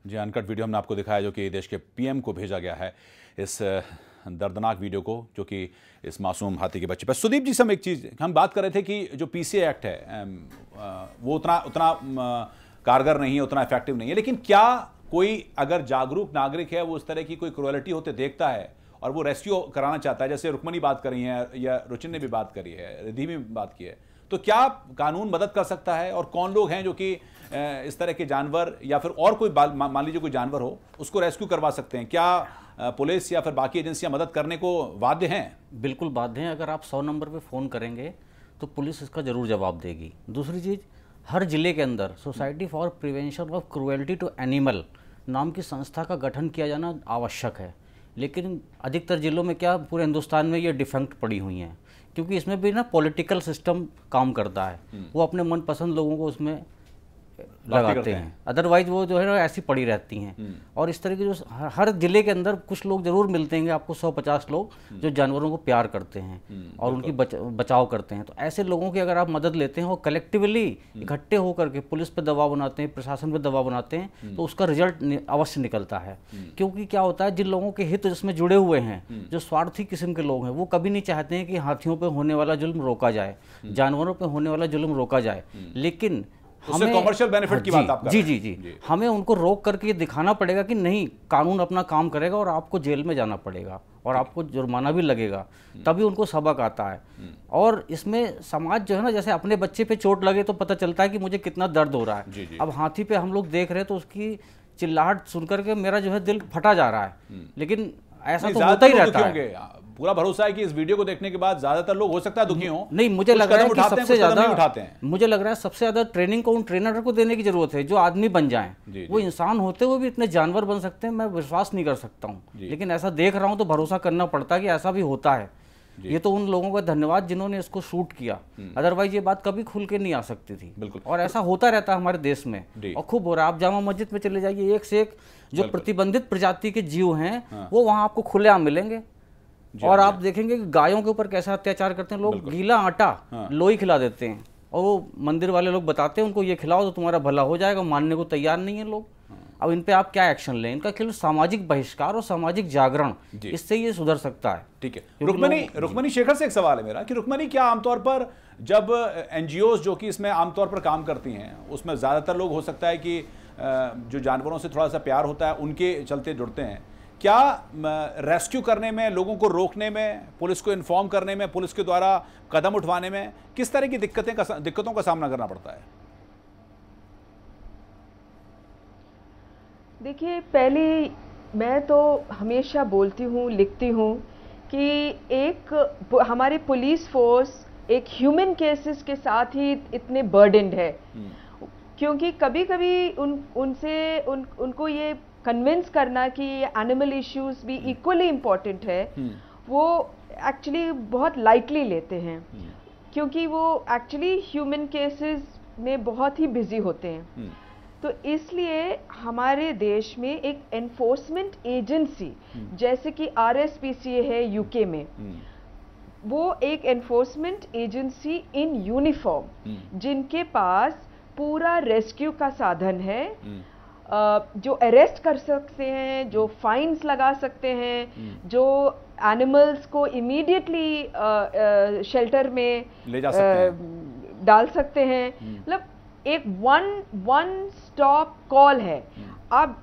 Speaker 1: जी, अनकट वीडियो हमने आपको दिखाया जो कि देश के पीएम को भेजा गया है, इस दर्दनाक वीडियो को, जो कि इस मासूम हाथी के बच्चे पर। सुदीप जी से हम एक चीज़ हम बात कर रहे थे कि जो पीसीए एक्ट है वो उतना कारगर नहीं है, उतना इफेक्टिव नहीं है, लेकिन क्या कोई अगर जागरूक नागरिक है वो इस तरह की कोई क्रूएलिटी होते देखता है और वो रेस्क्यू कराना चाहता है, जैसे रुक्मणी बात करी है या रुचिन ने भी बात करी है, रिद्धि भी बात की है, तो क्या कानून मदद कर सकता है? और कौन लोग हैं जो कि इस तरह के जानवर या फिर और कोई मान लीजिए कोई जानवर हो उसको रेस्क्यू करवा सकते हैं? क्या पुलिस या फिर बाकी एजेंसियां मदद करने को बाध्य हैं?
Speaker 9: बिल्कुल बाध्य हैं। अगर आप 100 नंबर पे फ़ोन करेंगे तो पुलिस इसका ज़रूर जवाब देगी। दूसरी चीज़, हर ज़िले के अंदर society for prevention of cruelty to animal नाम की संस्था का गठन किया जाना आवश्यक है, लेकिन अधिकतर ज़िलों में क्या पूरे हिंदुस्तान में ये डिफेक्ट पड़ी हुई हैं, क्योंकि इसमें भी ना पॉलिटिकल सिस्टम काम करता है। वो अपने मनपसंद लोगों को उसमें लगाते हैं, अदरवाइज वो जो है ना ऐसी पड़ी रहती हैं। और इस तरह की जो हर जिले के अंदर कुछ लोग जरूर मिलते हैं आपको, 150 लोग जो जानवरों को प्यार करते हैं और उनकी बचाव करते हैं। तो ऐसे लोगों की अगर आप मदद लेते हैं और कलेक्टिवली इकट्ठे होकर के पुलिस पे दबाव बनाते हैं, प्रशासन पे दबाव बनाते हैं, तो उसका रिजल्ट अवश्य निकलता है। क्योंकि क्या होता है, जिन लोगों के हित जिसमें जुड़े हुए हैं, जो स्वार्थी किस्म के लोग हैं, वो कभी नहीं चाहते हैं कि हाथियों पर होने वाला जुल्म रोका जाए, जानवरों पर होने वाला जुल्म रोका जाए। लेकिन
Speaker 1: हमें कॉमर्शियल बेनिफिट की बात आप कर रहे हैं।
Speaker 9: जी, हमें उनको रोक करके ये दिखाना पड़ेगा कि नहीं, कानून अपना काम करेगा और आपको जेल में जाना पड़ेगा और आपको जुर्माना भी लगेगा, तभी उनको सबक आता है। और इसमें समाज जो है ना, जैसे अपने बच्चे पे चोट लगे तो पता चलता है कि मुझे कितना दर्द हो रहा है। अब हाथी पे हम लोग देख रहे हैं तो उसकी चिल्लाहट सुनकर के मेरा जो है दिल फटा जा रहा है, लेकिन ऐसा तो होता ही रहता है।
Speaker 1: पूरा भरोसा है कि इस वीडियो को देखने के बाद ज्यादातर लोग हो सकता है दुखी हों।
Speaker 9: नहीं, मुझे लग रहा है कि सबसे ज्यादा
Speaker 1: मुझे
Speaker 9: लग रहा है सबसे ज्यादा ट्रेनिंग को उन ट्रेनर को देने की जरूरत है जो आदमी बन जाएं। वो इंसान होते हुए भी इतने जानवर बन सकते हैं, मैं विश्वास नहीं कर सकता हूँ, लेकिन ऐसा देख रहा हूँ तो भरोसा करना पड़ता है कि ऐसा भी होता है। ये तो उन लोगों का धन्यवाद जिन्होंने इसको शूट किया, अदरवाइज ये बात कभी खुल के नहीं आ सकती थी।
Speaker 1: बिल्कुल।
Speaker 9: और ऐसा होता रहता है हमारे देश में और खूब हो रहा है। आप जामा मस्जिद में चले जाइए, एक से एक जो प्रतिबंधित प्रजाति के जीव हैं वो वहाँ आपको खुलेआम मिलेंगे। और आप देखेंगे कि गायों के ऊपर कैसा अत्याचार करते हैं लोग। गीला आटा लोई खिला देते हैं और वो मंदिर वाले लोग बताते हैं उनको ये खिलाओ तो तुम्हारा भला हो जाएगा, मानने को तैयार नहीं है लोग। अब इन पे आप क्या एक्शन लें? इनका केवल सामाजिक बहिष्कार और सामाजिक जागरण, इससे ये सुधर सकता है।
Speaker 1: ठीक है। रुक्मणी शेखर से एक सवाल है मेरा कि रुक्मणी, क्या आमतौर पर जब एनजीओज जो कि इसमें आमतौर पर काम करती हैं, उसमें ज़्यादातर लोग हो सकता है कि जो जानवरों से थोड़ा सा प्यार होता है उनके चलते जुड़ते हैं, क्या रेस्क्यू करने में, लोगों को रोकने में, पुलिस को इन्फॉर्म करने में, पुलिस के द्वारा कदम उठवाने में किस तरह की दिक्कतों का सामना करना पड़ता है?
Speaker 8: देखिए, पहले मैं तो हमेशा बोलती हूँ, लिखती हूँ कि एक हमारी पुलिस फोर्स एक ह्यूमन केसेस के साथ ही इतने बर्डनड है, क्योंकि कभी कभी उनको ये कन्विंस करना कि ये एनिमल इश्यूज भी इक्वली इम्पोर्टेंट है, वो एक्चुअली बहुत लाइटली लेते हैं, क्योंकि वो एक्चुअली ह्यूमन केसेस में बहुत ही बिजी होते हैं। तो इसलिए हमारे देश में एक एनफोर्समेंट एजेंसी जैसे कि RSPCA है यूके में, वो एक एनफोर्समेंट एजेंसी इन यूनिफॉर्म, जिनके पास पूरा रेस्क्यू का साधन है, जो अरेस्ट कर सकते हैं, जो फाइन्स लगा सकते हैं, जो एनिमल्स को इमीडिएटली शेल्टर में
Speaker 1: ले जा सकते हैं,
Speaker 8: डाल सकते हैं। मतलब एक वन स्टॉप कॉल है। अब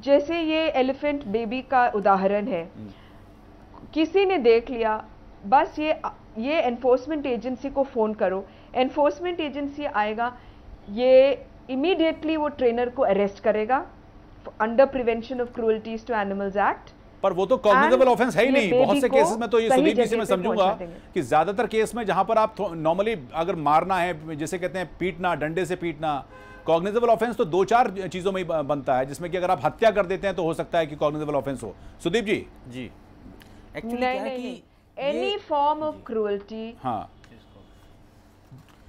Speaker 8: जैसे ये एलिफेंट बेबी का उदाहरण है, किसी ने देख लिया, बस ये एनफोर्समेंट एजेंसी को फोन करो, एनफोर्समेंट एजेंसी आएगा, ये इमीडिएटली वो ट्रेनर को अरेस्ट करेगा under prevention of cruelties to animals act.
Speaker 1: पर वो तो कॉग्निजेबल ऑफेंस है ही नहीं। बहुत से केसेस में तो ये सुदीप जी से मैं समझूंगा कि ज्यादातर केस में जहां पर आप नॉर्मली अगर मारना है, जैसे कहते हैं पीटना, डंडे से पीटना, कॉग्निजेबल ऑफेंस तो 2-4 चीजों में ही बनता है, जिसमें कि अगर आप हत्या कर देते हैं तो हो सकता है कि कॉग्निजेबल ऑफेंस हो। सुदीप जी।
Speaker 9: जी,
Speaker 8: एक्चुअली क्या है कि एनी फॉर्म ऑफ क्रूअल्टी।
Speaker 1: हाँ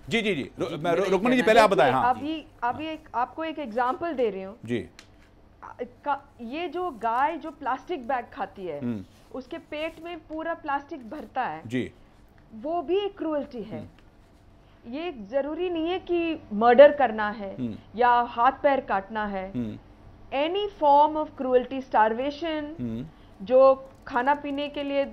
Speaker 1: जी जी जी, रुक्मणी जी पहले आप बताएं। हाँ,
Speaker 8: अभी आपको एक एग्जांपल दे रही हूँ
Speaker 1: जी।
Speaker 8: ये जो गाय जो प्लास्टिक बैग खाती है, उसके पेट में पूरा प्लास्टिक भरता है
Speaker 1: जी,
Speaker 8: वो भी एक क्रूअल्टी है। ये जरूरी नहीं है कि मर्डर करना है या हाथ पैर काटना है। Any form of cruelty, starvation, जो खाना पीने के लिए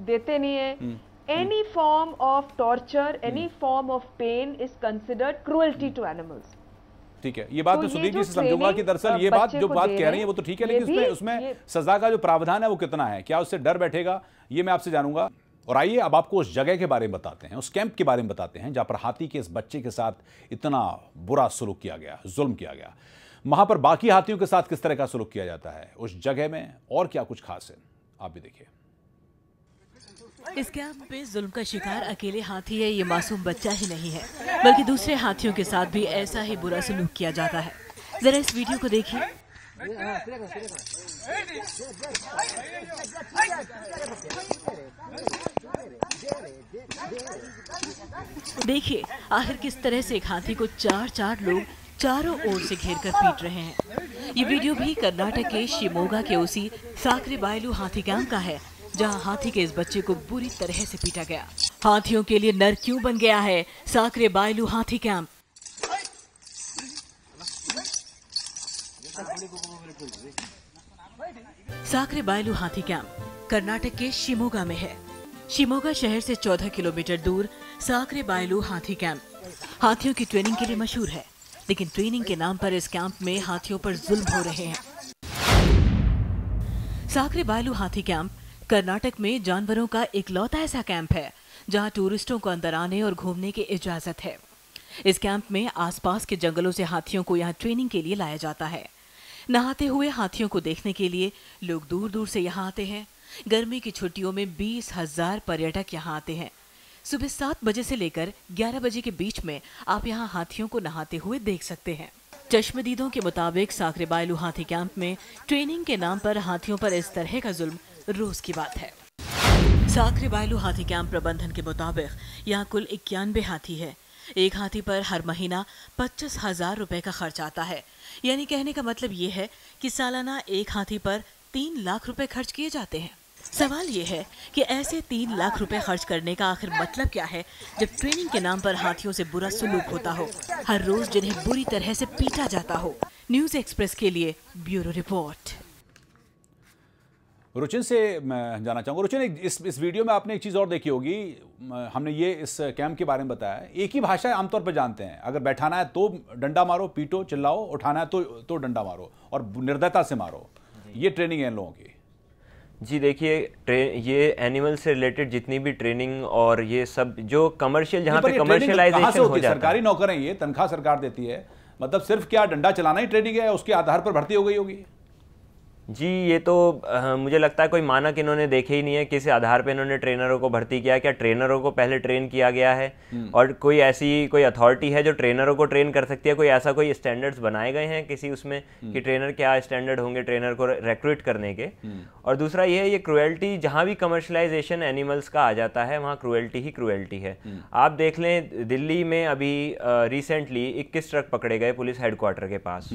Speaker 8: देते नहीं है, any form of torture, any form of pain is considered cruelty to animals.
Speaker 1: ठीक है, ये बात तो सुदीप जी से समझूंगा कि दरअसल ये बात जो बात कह रही है वो तो ठीक है, लेकिन उसमें सजा का जो प्रावधान है वो कितना है, क्या उससे डर बैठेगा, ये मैं आपसे जानूंगा। और आइए अब आपको उस जगह के बारे में बताते हैं, उस कैंप के बारे में बताते हैं जहां पर हाथी के इस बच्चे के साथ इतना बुरा सलूक किया गया, जुल्म किया गया। वहां पर बाकी हाथियों के साथ किस तरह का सलूक किया जाता है उस जगह में, और क्या कुछ खास है, आप भी देखिए।
Speaker 11: इस कैंप में जुल्म का शिकार अकेले हाथी है, ये मासूम बच्चा ही नहीं है, बल्कि दूसरे हाथियों के साथ भी ऐसा ही बुरा सलूक किया जाता है। जरा इस वीडियो को देखिए। देखिए आखिर किस तरह से एक हाथी को 4 लोग चारों ओर से घेरकर पीट रहे हैं। ये वीडियो भी कर्नाटक के शिमोगा के उसी साकरे बायलू हाथी कैंप का है, जहां हाथी के इस बच्चे को बुरी तरह से पीटा गया। हाथियों के लिए नर क्यों बन गया है साकरे बायलू हाथी कैंप? साकरे बायलू हाथी कैंप कर्नाटक के शिमोगा में है। शिमोगा शहर से 14 किलोमीटर दूर साकरे बायलू हाथी कैंप हाथियों की ट्रेनिंग के लिए मशहूर है, लेकिन ट्रेनिंग के नाम पर इस कैंप में हाथियों पर जुल्म हो रहे हैं। साकरे बायलू हाथी कैंप कर्नाटक में जानवरों का इकलौता ऐसा कैंप है जहां टूरिस्टों को अंदर आने और घूमने की इजाजत है। इस कैंप में आसपास के जंगलों से हाथियों को यहां ट्रेनिंग के लिए लाया जाता है। नहाते हुए हाथियों को देखने के लिए लोग दूर दूर से यहां आते हैं। गर्मी की छुट्टियों में 20,000 पर्यटक यहां आते हैं। सुबह 7 बजे से लेकर 11 बजे के बीच में आप यहां हाथियों को नहाते हुए देख सकते हैं। चश्मदीदों के मुताबिक साकरे बायलू हाथी कैंप में ट्रेनिंग के नाम पर हाथियों पर इस तरह का जुल्म रोज की बात है। साकरे बायलू हाथी कैंप प्रबंधन के मुताबिक यहाँ कुल 91 हाथी है। एक हाथी पर हर महीना 25,000 रुपए का खर्च आता है। यानी कहने का मतलब ये है कि सालाना एक हाथी पर 3 लाख रुपए खर्च किए जाते हैं। सवाल ये है कि ऐसे 3 लाख रुपए खर्च करने का आखिर मतलब क्या है, जब ट्रेनिंग के नाम पर हाथियों से बुरा सलूक होता हो, हर रोज जिन्हें बुरी तरह से पीटा जाता हो, न्यूज एक्सप्रेस के लिए ब्यूरो रिपोर्ट।
Speaker 1: रुचिन से मैं जानना चाहूँगा, रुचिन इस वीडियो में आपने एक चीज़ और देखी होगी, हमने ये इस कैंप के बारे में बताया, एक ही भाषा आमतौर पर जानते हैं, अगर बैठाना है तो डंडा मारो, पीटो, चिल्लाओ, उठाना है तो डंडा मारो और निर्दयता से मारो, ये ट्रेनिंग है इन लोगों की।
Speaker 6: जी देखिए, ये एनिमल से रिलेटेड जितनी भी ट्रेनिंग और ये सब जो कमर्शियल, जहाँ पे कमर्शियलाइजेशन हो जाता है,
Speaker 1: सरकारी नौकर हैं, ये तनख्वाह सरकार देती है, मतलब सिर्फ क्या डंडा चलाना ही ट्रेनिंग है, उसके आधार पर भर्ती हो गई होगी?
Speaker 6: जी ये तो मुझे लगता है कोई मानक इन्होंने देखे ही नहीं है, किस आधार पे इन्होंने ट्रेनरों को भर्ती किया, क्या ट्रेनरों को पहले ट्रेन किया गया है और कोई अथॉरिटी है जो ट्रेनरों को ट्रेन कर सकती है, कोई ऐसा कोई स्टैंडर्ड्स बनाए गए हैं किसी उसमें कि ट्रेनर क्या स्टैंडर्ड होंगे ट्रेनर को रिक्रूट करने के। और दूसरा ये क्रुएल्टी, जहाँ भी कमर्शलाइजेशन एनिमल्स का आ जाता है वहाँ क्रुएल्टी ही क्रुएल्टी है। आप देख लें, दिल्ली में अभी रिसेंटली 21 ट्रक पकड़े गए पुलिस हेडक्वार्टर के पास,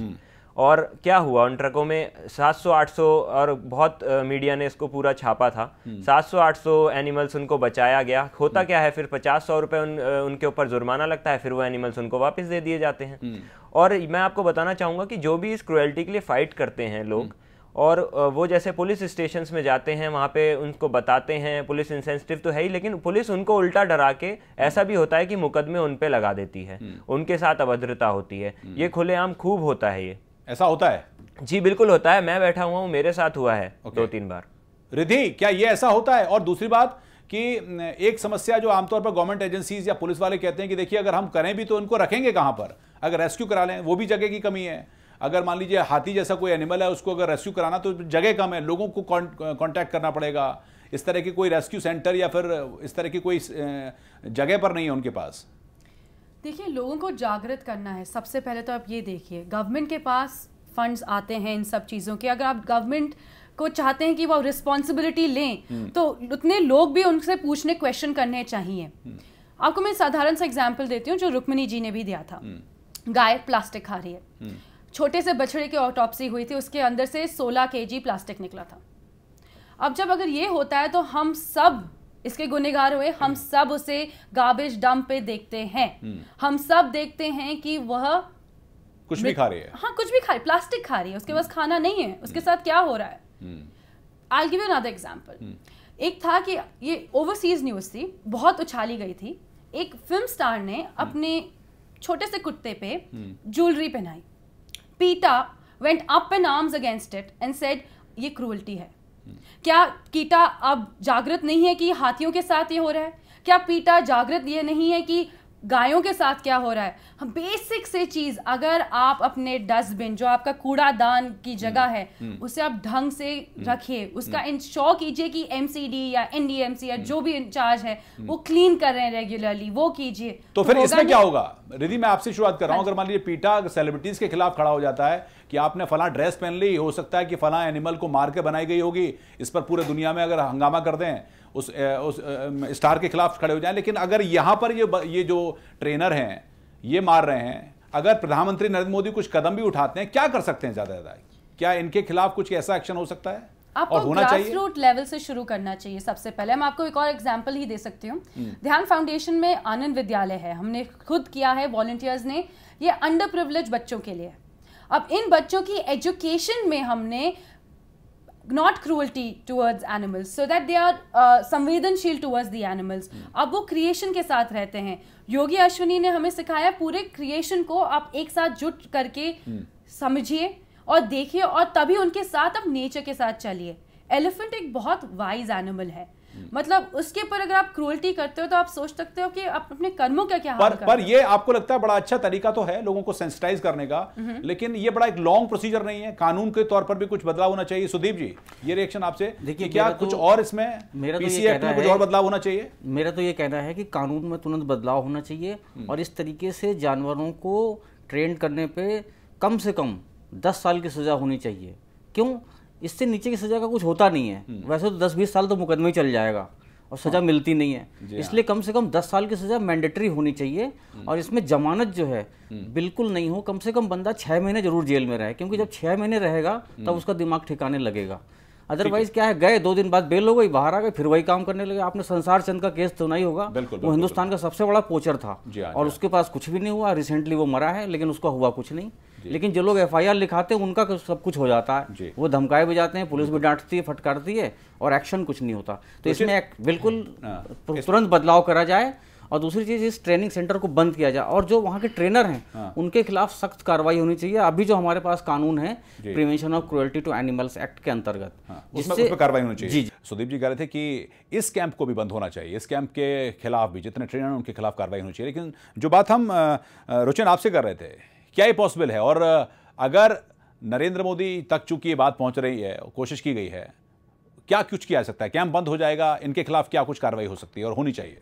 Speaker 6: और क्या हुआ उन ट्रकों में 700-800, और बहुत मीडिया ने इसको पूरा छापा था, 700-800 एनिमल्स उनको बचाया गया। होता क्या है फिर 50-100 रुपए उनके ऊपर जुर्माना लगता है, फिर वो एनिमल्स उनको वापस दे दिए जाते हैं। और मैं आपको बताना चाहूँगा कि जो भी इस क्रुएल्टी के लिए फाइट करते हैं लोग, और वो जैसे पुलिस स्टेशंस में जाते हैं, वहाँ पे उनको बताते हैं, पुलिस इंसेंसिटिव तो है ही, लेकिन पुलिस उनको उल्टा डरा के, ऐसा भी होता है कि मुकदमे उन पे लगा देती है, उनके साथ अभद्रता होती है। ये खुलेआम खूब होता है। ये
Speaker 1: ऐसा होता है?
Speaker 6: जी बिल्कुल होता है, मैं बैठा हुआ हूँ, मेरे साथ हुआ है 2-3 बार।
Speaker 1: रिद्धि, क्या ये ऐसा होता है? और दूसरी बात कि एक समस्या जो आमतौर पर गवर्नमेंट एजेंसीज या पुलिस वाले कहते हैं कि देखिए अगर हम करें भी तो उनको रखेंगे कहां पर, अगर रेस्क्यू करा लें वो भी जगह की कमी है। अगर मान लीजिए हाथी जैसा कोई एनिमल है, उसको अगर रेस्क्यू कराना तो जगह कम है, लोगों को कॉन्टैक्ट करना पड़ेगा, इस तरह की कोई रेस्क्यू सेंटर या फिर इस तरह की कोई जगह पर नहीं है उनके पास।
Speaker 10: देखिए, लोगों को जागृत करना है। सबसे पहले तो आप ये देखिए, गवर्नमेंट के पास फंड्स आते हैं इन सब चीज़ों के, अगर आप गवर्नमेंट को चाहते हैं कि वो रिस्पॉन्सिबिलिटी लें तो उतने लोग भी उनसे पूछने, क्वेश्चन करने चाहिए। आपको मैं साधारण सा एग्जांपल देती हूँ जो रुक्मिणी जी ने भी दिया था। गाय प्लास्टिक खा रही है, छोटे से बछड़े की ऑटोप्सी हुई थी, उसके अंदर से 16 kg प्लास्टिक निकला था। अब जब अगर ये होता है तो हम सब इसके गुनहगार हुए, हम सब उसे गार्बेज डंप पे देखते हैं, हम सब देखते हैं कि वह
Speaker 1: कुछ भी खा रही है।
Speaker 10: हाँ, कुछ भी खा रही, प्लास्टिक खा रही है, उसके पास खाना नहीं है, उसके साथ क्या हो रहा है। I'll give you another example। एक था कि ये ओवरसीज न्यूज थी, बहुत उछाली गई थी। एक फिल्म स्टार ने अपने छोटे से कुत्ते पे ज्वेलरी पहनाई, पीटा went up in arms against it and said ये क्रूअल्टी है। क्या पीटा अब जागृत नहीं है कि हाथियों के साथ ये हो रहा है? क्या पीटा जागृत ये नहीं है कि गायों के साथ क्या हो रहा है? हम बेसिक से चीज, अगर आप अपने डस्टबिन जो आपका कूड़ादान की जगह है उसे आप ढंग से रखिए, उसका इंश्योर कीजिए कि एमसीडी या एनडीएमसी या जो भी इंचार्ज है वो क्लीन कर रहे हैं रेगुलरली, वो कीजिए।
Speaker 1: तो फिर इसमें क्या होगा? रिद्धि, मैं आपसे शुरुआत कर रहा हूं। अगर मान लीजिए पीटा सेलिब्रिटीज के खिलाफ खड़ा हो जाता है कि आपने फला ड्रेस पहन ली, हो सकता है कि फला एनिमल को मार के बनाई गई होगी, इस पर पूरे दुनिया में अगर हंगामा कर दें, उस स्टार के खिलाफ खड़े हो जाएं, लेकिन अगर यहां पर ये जो ट्रेनर हैं ये मार रहे हैं, अगर प्रधानमंत्री नरेंद्र मोदी कुछ कदम भी उठाते हैं, क्या कर सकते हैं? ज्यादा क्या इनके खिलाफ कुछ ऐसा एक्शन हो सकता है?
Speaker 10: आपको ग्रास रूट लेवल से शुरू करना चाहिए। सबसे पहले मैं आपको एक और एग्जांपल ही दे सकती हूँ। ध्यान फाउंडेशन में आनंद विद्यालय है, हमने खुद किया है, वॉलंटियर्स ने, ये अंडर प्रिविलेज बच्चों के लिए। अब इन बच्चों की एजुकेशन में हमने not cruelty towards animals so that they are संवेदनशील towards the animals। अब वो क्रिएशन के साथ रहते हैं। योगी अश्विनी ने हमें सिखाया पूरे क्रिएशन को आप एक साथ जुट करके समझिए और देखिए, और तभी उनके साथ आप नेचर के साथ चलिए। एलिफेंट एक बहुत वाइज एनिमल है, मतलब उसके ऊपर अगर आप क्रूअल्टी करते हो तो आप सोच सकते हो कि आप अपने कर्मों का क्या हाल कर रहे हो।
Speaker 1: पर ये आपको लगता है बड़ा अच्छा तरीका तो है लोगों को सेंसिटाइज करने का, लेकिन ये बड़ा एक लॉन्ग प्रोसीजर नहीं है, कानून के तौर पर भी कुछ बदलाव होना चाहिए। सुदीप जी, ये रिएक्शन आपसे, देखिए क्या कुछ और इसमें पीसी एक्ट में कुछ और बदलाव होना चाहिए?
Speaker 9: मेरा तो ये कहना है कि कानून में तुरंत बदलाव होना चाहिए और इस तरीके से जानवरों को ट्रेन करने पे कम से कम 10 साल की सजा होनी चाहिए। क्यों? इससे नीचे की सजा का कुछ होता नहीं है। वैसे तो 10-20 साल तो मुकदमे ही चल जाएगा और सजा मिलती नहीं है, इसलिए कम से कम 10 साल की सजा मैंडेटरी होनी चाहिए। और इसमें जमानत जो है बिल्कुल नहीं हो, कम से कम बंदा 6 महीने जरूर जेल में रहे, क्योंकि जब 6 महीने रहेगा तब उसका दिमाग ठिकाने लगेगा। अदरवाइज क्या है, गए 2 दिन बाद बेल हो गई, बाहर आ गए, फिर वही काम करने लगे। आपने संसार चंद का केस सुना ही होगा, वो हिंदुस्तान का सबसे बड़ा पोचर था और उसके पास कुछ भी नहीं हुआ। रिसेंटली वो मरा है लेकिन उसका हुआ कुछ नहीं। लेकिन जो लोग FIR लिखाते हैं उनका सब कुछ हो जाता है, वो धमकाए भी जाते हैं, पुलिस भी डांटती है, फटकारती है और एक्शन कुछ नहीं होता। तो इसमें बिल्कुल तुरंत बदलाव करा जाए और दूसरी चीज इस ट्रेनिंग सेंटर को बंद किया जाए और जो वहाँ के ट्रेनर हैं उनके खिलाफ सख्त कार्रवाई होनी चाहिए। अभी जो हमारे पास कानून है prevention of cruelty to animals act के अंतर्गत,
Speaker 1: उसमें कार्रवाई होनी चाहिए। सुदीप जी कह रहे थे कि इस कैंप को भी बंद होना चाहिए, इस कैंप के खिलाफ भी जितने ट्रेनर हैं उनके खिलाफ कार्रवाई होनी चाहिए। लेकिन जो बात हम रुचिन आपसे कर रहे थे, क्या ये पॉसिबल है? और अगर नरेंद्र मोदी तक चूंकि ये बात पहुंच रही है, कोशिश की गई है, क्या कुछ किया जा सकता है? कैंप बंद हो जाएगा, इनके खिलाफ क्या कुछ कार्रवाई हो सकती है और होनी चाहिए?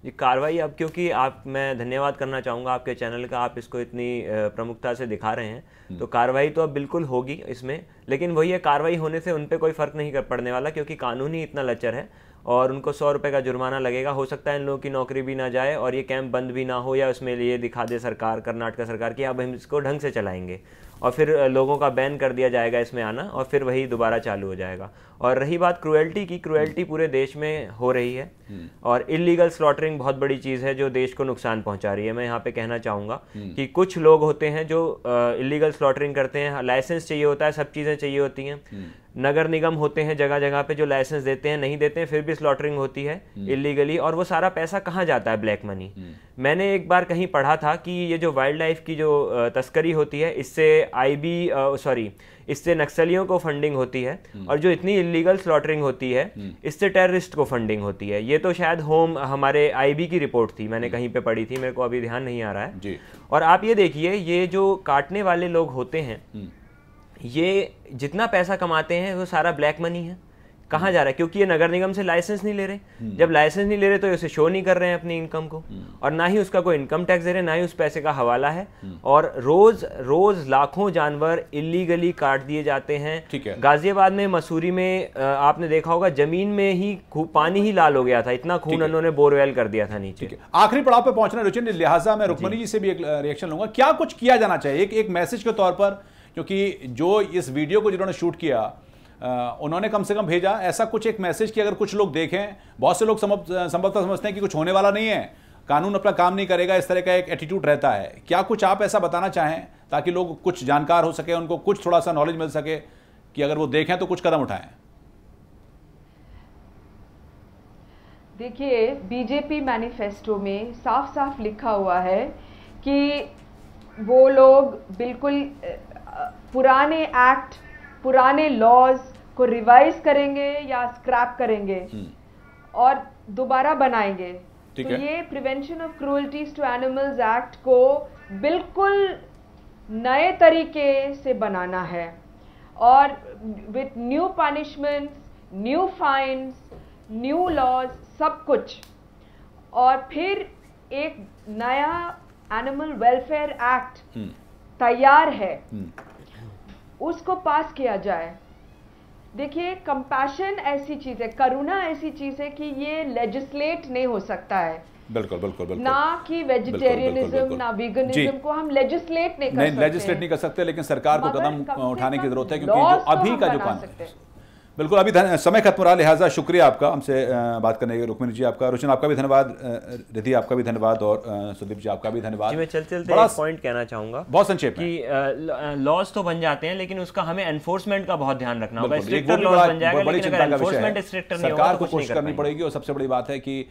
Speaker 6: ये कार्रवाई अब, क्योंकि मैं धन्यवाद करना चाहूँगा आपके चैनल का, आप इसको इतनी प्रमुखता से दिखा रहे हैं, तो कार्रवाई तो अब बिल्कुल होगी इसमें। लेकिन वही है, कार्रवाई होने से उन पर कोई फ़र्क नहीं पड़ने वाला, क्योंकि कानून ही इतना लचर है और उनको 100 रुपये का जुर्माना लगेगा। हो सकता है इन लोगों की नौकरी भी ना जाए और ये कैंप बंद भी ना हो, या उसमें ये दिखा दे सरकार, कर्नाटक सरकार की अब हम इसको ढंग से चलाएंगे और फिर लोगों का बैन कर दिया जाएगा इसमें आना और फिर वही दोबारा चालू हो जाएगा। और रही बात क्रुएल्टी की, क्रुएल्टी पूरे देश में हो रही है और इलीगल स्लॉटरिंग बहुत बड़ी चीज़ है जो देश को नुकसान पहुंचा रही है। मैं यहाँ पे कहना चाहूँगा कि कुछ लोग होते हैं जो इलीगल स्लॉटरिंग करते हैं, लाइसेंस चाहिए होता है, सब चीज़ें चाहिए होती हैं। नगर निगम होते हैं जगह जगह पे जो लाइसेंस देते हैं, नहीं देते हैं, फिर भी स्लॉटरिंग होती है इलीगली। और वो सारा पैसा कहाँ जाता है? Black money. मैंने एक बार कहीं पढ़ा था कि ये जो वाइल्ड लाइफ की जो तस्करी होती है, इससे इससे नक्सलियों को फंडिंग होती है और जो इतनी इलीगल स्लॉटरिंग होती है इससे टेररिस्ट को फंडिंग होती है। ये तो शायद हमारे IB की रिपोर्ट थी, मैंने कहीं पे पढ़ी थी, मेरे को अभी ध्यान नहीं आ रहा है जी। और आप ये देखिए, ये जो काटने वाले लोग होते हैं, ये जितना पैसा कमाते हैं वो सारा ब्लैक मनी है। कहाँ जा रहा है? क्योंकि ये नगर निगम से लाइसेंस नहीं ले रहे। जब लाइसेंस नहीं ले रहे तो इसे शो नहीं कर रहे हैं अपनी इनकम को, और ना ही उसका कोई इनकम टैक्स दे रहे, ना ही उस पैसे का हवाला है। और रोज लाखों जानवर इलीगली काट दिए जाते हैं। गाजियाबाद में, मसूरी में आपने देखा होगा, जमीन में ही पानी ही लाल हो गया था, इतना खून उन्होंने बोरवेल कर दिया था नीचे।
Speaker 1: आखिरी पड़ाव पे पहुंचना रुचिन, लिहाजा मैं रुक्मणी जी से भी एक रिएक्शन लूंगा। क्या कुछ किया जाना चाहिए एक मैसेज के तौर पर, क्योंकि जो इस वीडियो को जिन्होंने शूट किया उन्होंने कम से कम भेजा ऐसा कुछ एक मैसेज कि अगर कुछ लोग देखें, बहुत से लोग संभवतः समझते हैं कि कुछ होने वाला नहीं है, कानून अपना काम नहीं करेगा, इस तरह का एक एटीट्यूड रहता है। क्या कुछ आप ऐसा बताना चाहें ताकि लोग कुछ जानकार हो सके, उनको कुछ थोड़ा सा नॉलेज मिल सके कि अगर वो देखें तो कुछ कदम उठाएं?
Speaker 8: देखिए, बीजेपी मैनिफेस्टो में साफ साफ लिखा हुआ है कि वो लोग बिल्कुल पुराने एक्ट, पुराने लॉज को रिवाइज करेंगे या स्क्रैप करेंगे और दोबारा बनाएंगे। तो ये prevention of cruelties to animals act को बिल्कुल नए तरीके से बनाना है और with new punishments, new fines, new laws, सब कुछ। और फिर एक नया एनिमल वेलफेयर एक्ट तैयार है, उसको पास किया जाए। देखिए, कंपैशन ऐसी चीज है, करुणा ऐसी चीज है कि ये लेजिस्लेट नहीं हो सकता है।
Speaker 1: बिल्कुल बिल्कुल बिल्कुल।
Speaker 8: ना कि वेजिटेरियनिज्म ना वीगनिज्म को हम लेजिस्लेट नहीं कर सकते।
Speaker 1: लेजिस्लेट नहीं कर सकते, लेकिन सरकार को कदम उठाने की जरूरत है, क्योंकि जो अभी का जो कानून, बिल्कुल अभी समय खत्म हो रहा, लिहाजा शुक्रिया आपका हमसे बात करने के, रुक्मिणी जी आपका, रुचिन आपका भी धन्यवाद, रिधि आपका भी धन्यवाद और सुदीप जी आपका भी धन्यवाद।
Speaker 6: मैं चलते एक पॉइंट कहना चाहूंगा
Speaker 1: बहुत संक्षेप में
Speaker 6: कि लॉज तो बन जाते हैं लेकिन उसका हमें एनफोर्समेंट का बहुत ध्यान रखना होगा। स्ट्रिक्टर लॉज बन जाएगा लेकिन अगर एनफोर्समेंट स्ट्रिक्टर नहीं होगा
Speaker 1: सरकार को कोशिश करनी पड़ेगी। और सबसे बड़ी बात है कि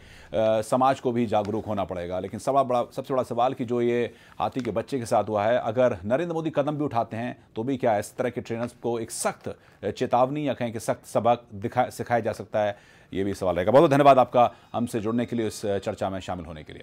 Speaker 1: समाज को भी जागरूक होना पड़ेगा। लेकिन सबसे बड़ा सवाल कि जो ये हाथी के बच्चे के साथ हुआ है, अगर नरेंद्र मोदी कदम भी उठाते हैं तो भी क्या इस तरह के ट्रेनर्स को एक सख्त चेतावनी या कहें कि सख्त सबक सिखाया जा सकता है, ये भी सवाल रहेगा। बहुत बहुत धन्यवाद आपका हमसे जुड़ने के लिए, इस चर्चा में शामिल होने के लिए।